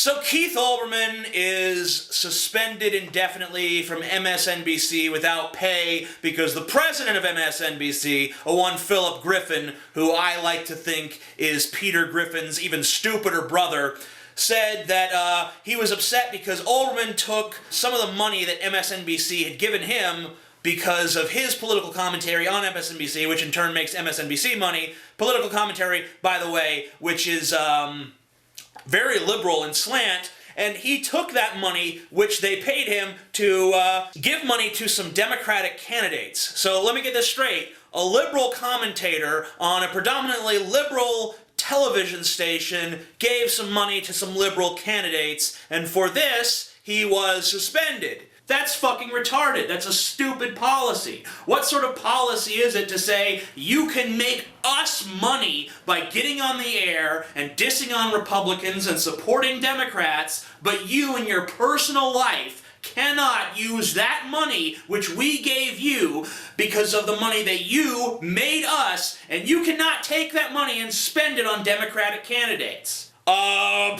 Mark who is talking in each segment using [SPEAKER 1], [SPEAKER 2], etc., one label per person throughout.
[SPEAKER 1] So Keith Olbermann is suspended indefinitely from MSNBC without pay because the president of MSNBC, a one Philip Griffin, who I like to think is Peter Griffin's even stupider brother, said that he was upset because Olbermann took some of the money that MSNBC had given him because of his political commentary on MSNBC, which in turn makes MSNBC money. Political commentary, by the way, which is very liberal and slant, and he took that money, which they paid him, to give money to some Democratic candidates. So let me get this straight. A liberal commentator on a predominantly liberal television station gave some money to some liberal candidates, and for this, he was suspended. That's fucking retarded. That's a stupid policy. What sort of policy is it to say you can make us money by getting on the air and dissing on Republicans and supporting Democrats, but you in your personal life cannot use that money which we gave you because of the money that you made us, and you cannot take that money and spend it on Democratic candidates? I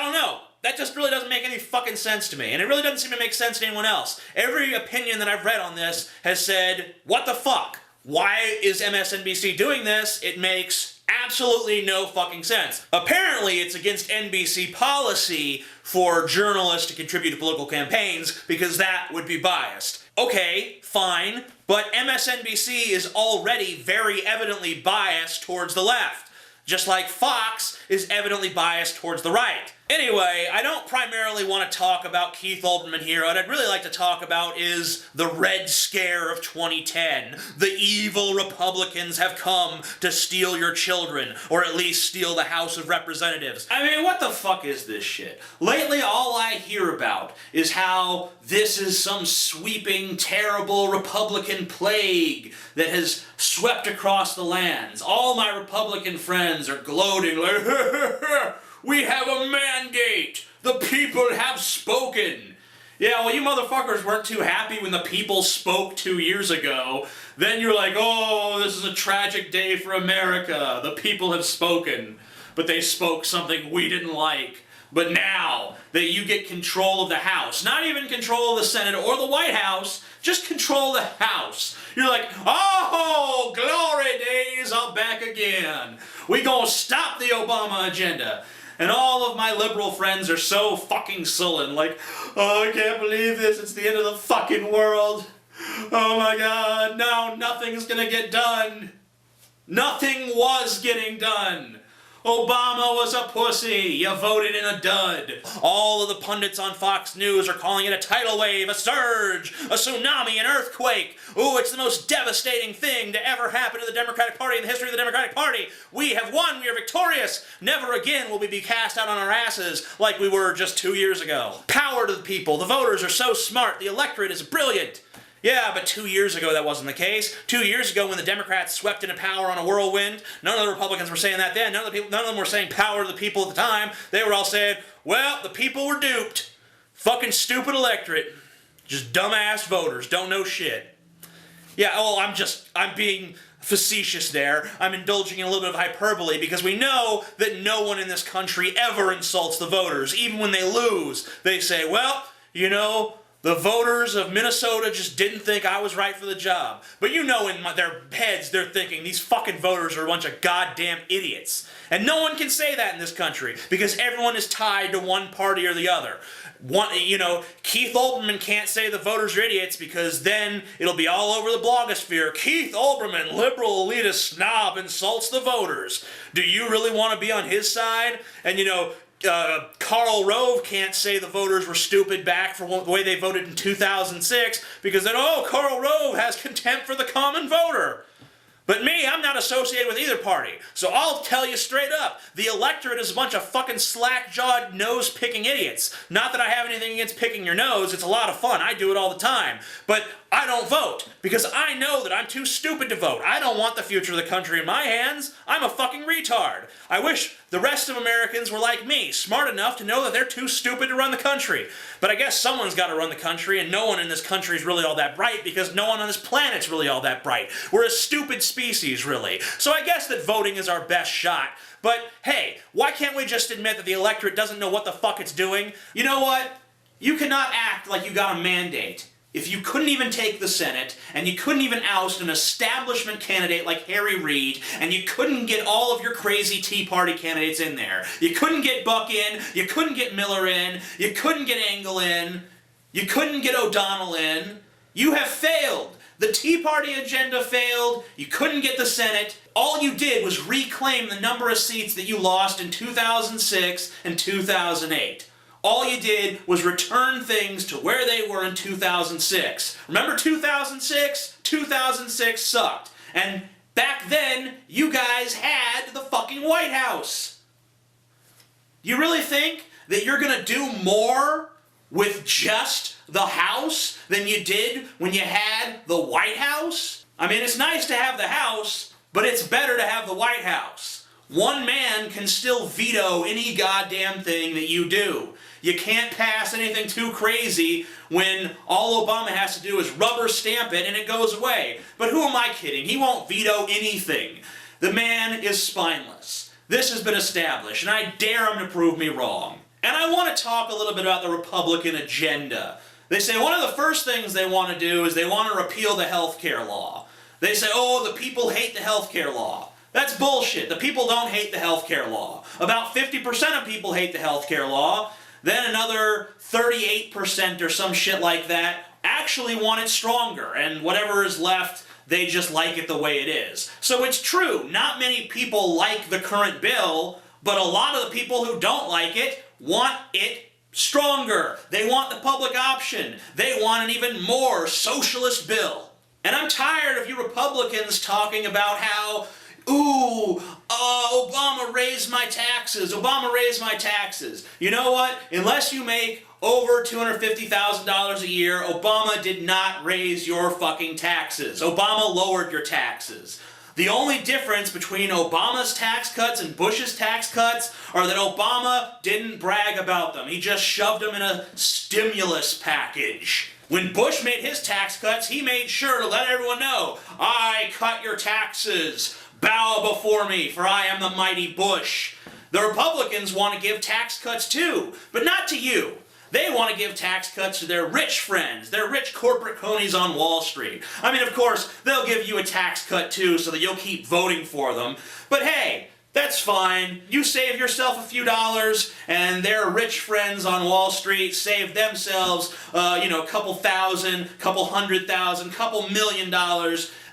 [SPEAKER 1] don't know. That just really doesn't make any fucking sense to me, and it really doesn't seem to make sense to anyone else. Every opinion that I've read on this has said, what the fuck? Why is MSNBC doing this? It makes absolutely no fucking sense. Apparently, it's against NBC policy for journalists to contribute to political campaigns because that would be biased. Okay, fine, but MSNBC is already very evidently biased towards the left, just like Fox is evidently biased towards the right. Anyway, I don't primarily want to talk about Keith Olbermann here. What I'd really like to talk about is the Red Scare of 2010. The evil Republicans have come to steal your children, or at least steal the House of Representatives. I mean, what the fuck is this shit? Lately, all I hear about is how this is some sweeping, terrible Republican plague that has swept across the lands. All my Republican friends are gloating like, we have a mandate! The people have spoken! Yeah, well, you motherfuckers weren't too happy when the people spoke 2 years ago. Then you're like, oh, this is a tragic day for America. The people have spoken. But they spoke something we didn't like. But now that you get control of the House, not even control of the Senate or the White House, just control of the House, you're like, oh, glory days are back again. We gonna stop the Obama agenda. And all of my liberal friends are so fucking sullen, like, oh, I can't believe this, it's the end of the fucking world. Oh my god, no, nothing's gonna get done. Nothing was getting done. Obama was a pussy. You voted in a dud. All of the pundits on Fox News are calling it a tidal wave, a surge, a tsunami, an earthquake. Ooh, it's the most devastating thing to ever happen to the Democratic Party in the history of the Democratic Party. We have won. We are victorious. Never again will we be cast out on our asses like we were just 2 years ago. Power to the people. The voters are so smart. The electorate is brilliant. Yeah, but 2 years ago that wasn't the case. 2 years ago when the Democrats swept into power on a whirlwind, none of the Republicans were saying that then. None of them were saying power to the people at the time. They were all saying, well, the people were duped. Fucking stupid electorate. Just dumbass voters. Don't know shit. Yeah, oh, I'm being facetious there. I'm indulging in a little bit of hyperbole because we know that no one in this country ever insults the voters. Even when they lose, they say, well, you know, the voters of Minnesota just didn't think I was right for the job. But you know in their heads they're thinking these fucking voters are a bunch of goddamn idiots. And no one can say that in this country because everyone is tied to one party or the other. Keith Olbermann can't say the voters are idiots because then it'll be all over the blogosphere. Keith Olbermann, liberal elitist snob, insults the voters. Do you really want to be on his side? And Karl Rove can't say the voters were stupid back for the way they voted in 2006 because then, oh, Karl Rove has contempt for the common voter. But me, I'm not associated with either party. So I'll tell you straight up, the electorate is a bunch of fucking slack-jawed, nose-picking idiots. Not that I have anything against picking your nose, it's a lot of fun, I do it all the time. But I don't vote, because I know that I'm too stupid to vote. I don't want the future of the country in my hands. I'm a fucking retard. I wish the rest of Americans were like me, smart enough to know that they're too stupid to run the country. But I guess someone's got to run the country, and no one in this country is really all that bright, because no one on this planet's really all that bright. We're a stupid species species, really. So I guess that voting is our best shot. But hey, why can't we just admit that the electorate doesn't know what the fuck it's doing? You know what? You cannot act like you got a mandate if you couldn't even take the Senate, and you couldn't even oust an establishment candidate like Harry Reid, and you couldn't get all of your crazy Tea Party candidates in there. You couldn't get Buck in, you couldn't get Miller in, you couldn't get Engel in, you couldn't get O'Donnell in. You have failed. The Tea Party agenda failed, you couldn't get the Senate. All you did was reclaim the number of seats that you lost in 2006 and 2008. All you did was return things to where they were in 2006. Remember 2006? 2006 sucked. And back then, you guys had the fucking White House. You really think that you're gonna do more with just the House than you did when you had the White House? I mean, it's nice to have the House, but it's better to have the White House. One man can still veto any goddamn thing that you do. You can't pass anything too crazy when all Obama has to do is rubber stamp it and it goes away. But who am I kidding? He won't veto anything. The man is spineless. This has been established, and I dare him to prove me wrong. And I want to talk a little bit about the Republican agenda. They say one of the first things they want to do is they want to repeal the health care law. They say, oh, the people hate the health care law. That's bullshit. The people don't hate the health care law. About 50% of people hate the health care law. Then another 38% or some shit like that actually want it stronger, and whatever is left, they just like it the way it is. So it's true, not many people like the current bill, but a lot of the people who don't like it want it stronger. They want the public option. They want an even more socialist bill. And I'm tired of you Republicans talking about how, ooh, Obama raised my taxes. Obama raised my taxes. You know what? Unless you make over $250,000 a year, Obama did not raise your fucking taxes. Obama lowered your taxes. The only difference between Obama's tax cuts and Bush's tax cuts are that Obama didn't brag about them. He just shoved them in a stimulus package. When Bush made his tax cuts, he made sure to let everyone know, I cut your taxes. Bow before me, for I am the mighty Bush. The Republicans want to give tax cuts too, but not to you. They want to give tax cuts to their rich friends, their rich corporate cronies on Wall Street. I mean, of course, they'll give you a tax cut too so that you'll keep voting for them. But hey, that's fine. You save yourself a few dollars, and their rich friends on Wall Street save themselves, a couple thousand, couple $100,000, couple $1 million.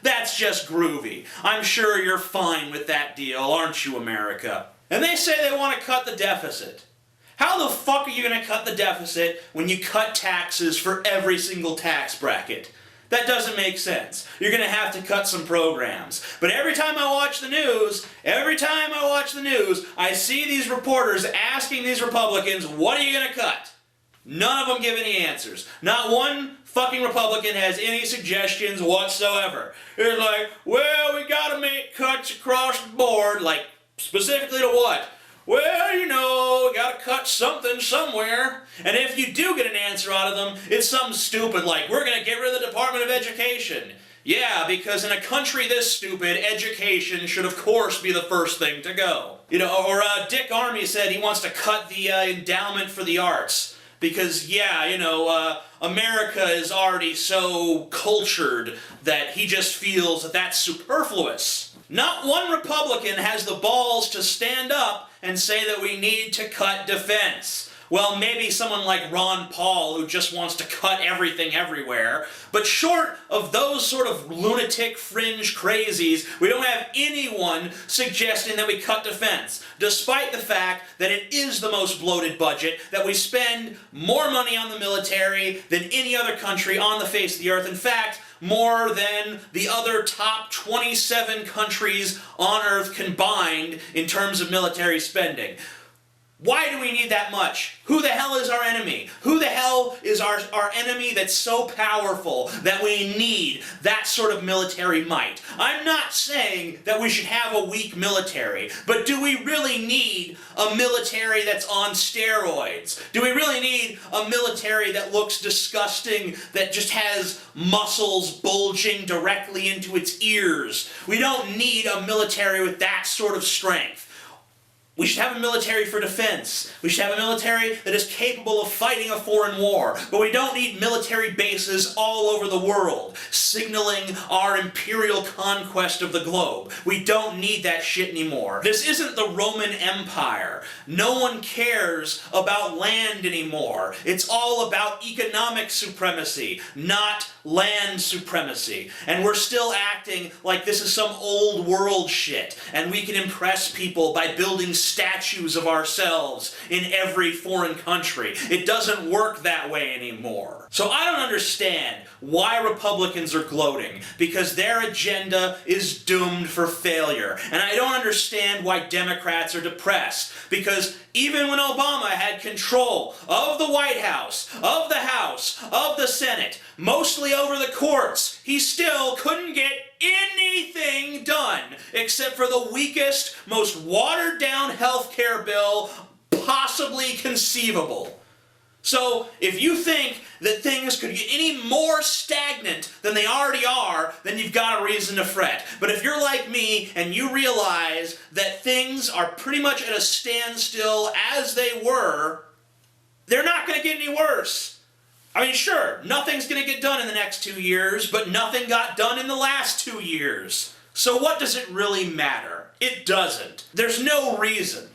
[SPEAKER 1] That's just groovy. I'm sure you're fine with that deal, aren't you, America? And they say they want to cut the deficit. How the fuck are you going to cut the deficit when you cut taxes for every single tax bracket? That doesn't make sense. You're going to have to cut some programs. But every time I watch the news, I see these reporters asking these Republicans, what are you going to cut? None of them give any answers. Not one fucking Republican has any suggestions whatsoever. It's like, well, we gotta make cuts across the board. Like, specifically to what? Well, we gotta cut something somewhere. And if you do get an answer out of them, it's something stupid like, we're gonna get rid of the Department of Education. Yeah, because in a country this stupid, education should of course be the first thing to go. Dick Armey said he wants to cut the endowment for the arts. Because, America is already so cultured that he just feels that that's superfluous. Not one Republican has the balls to stand up and say that we need to cut defense. Well, maybe someone like Ron Paul who just wants to cut everything everywhere. But short of those sort of lunatic fringe crazies, we don't have anyone suggesting that we cut defense. Despite the fact that it is the most bloated budget, that we spend more money on the military than any other country on the face of the earth. In fact, more than the other top 27 countries on earth combined in terms of military spending. Why do we need that much? Who the hell is our enemy? Who the hell is our enemy that's so powerful that we need that sort of military might? I'm not saying that we should have a weak military, but do we really need a military that's on steroids? Do we really need a military that looks disgusting, that just has muscles bulging directly into its ears? We don't need a military with that sort of strength. We should have a military for defense. We should have a military that is capable of fighting a foreign war. But we don't need military bases all over the world, signaling our imperial conquest of the globe. We don't need that shit anymore. This isn't the Roman Empire. No one cares about land anymore. It's all about economic supremacy, not land supremacy. And we're still acting like this is some old world shit, and we can impress people by building statues of ourselves in every foreign country. It doesn't work that way anymore. So I don't understand why Republicans are gloating, because their agenda is doomed for failure. And I don't understand why Democrats are depressed, because even when Obama had control of the White House, of the Senate, mostly over the courts, he still couldn't get anything done except for the weakest, most watered-down health care bill possibly conceivable. So, if you think that things could get any more stagnant than they already are, then you've got a reason to fret. But if you're like me and you realize that things are pretty much at a standstill as they were, they're not going to get any worse. I mean, sure, nothing's going to get done in the next 2 years, but nothing got done in the last 2 years. So what does it really matter? It doesn't. There's no reason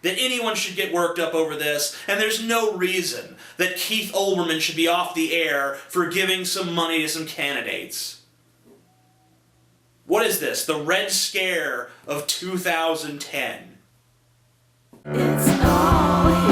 [SPEAKER 1] that anyone should get worked up over this, and there's no reason that Keith Olbermann should be off the air for giving some money to some candidates. What is this? The Red Scare of 2010.
[SPEAKER 2] It's all